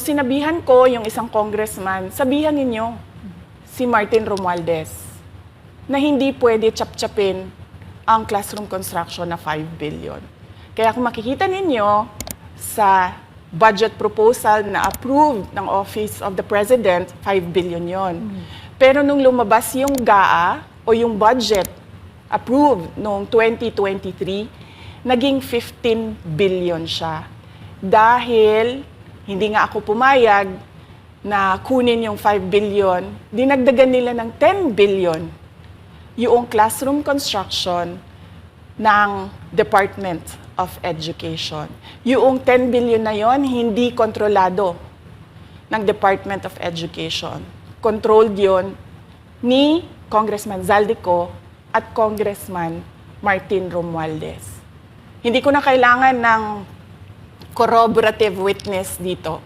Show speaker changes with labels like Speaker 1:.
Speaker 1: Sinabihan ko yung isang congressman, sabihan ninyo si Martin Romualdez na hindi pwede chap-chapin ang classroom construction na 5 billion. Kaya kung makikita ninyo sa budget proposal na approved ng Office of the President, 5 billion yon. Pero nung lumabas yung GAA o yung budget approved noong 2023, naging 15 billion siya. Dahil hindi nga ako pumayag na kunin yung 5 billion, dinagdagan nila ng 10 billion yung classroom construction ng Department of Education. Yung 10 billion na yon hindi kontrolado ng Department of Education. Controlled yon ni Congressman Zaldico at Congressman Martin Romualdez. Hindi ko na kailangan ng corroborative witness dito.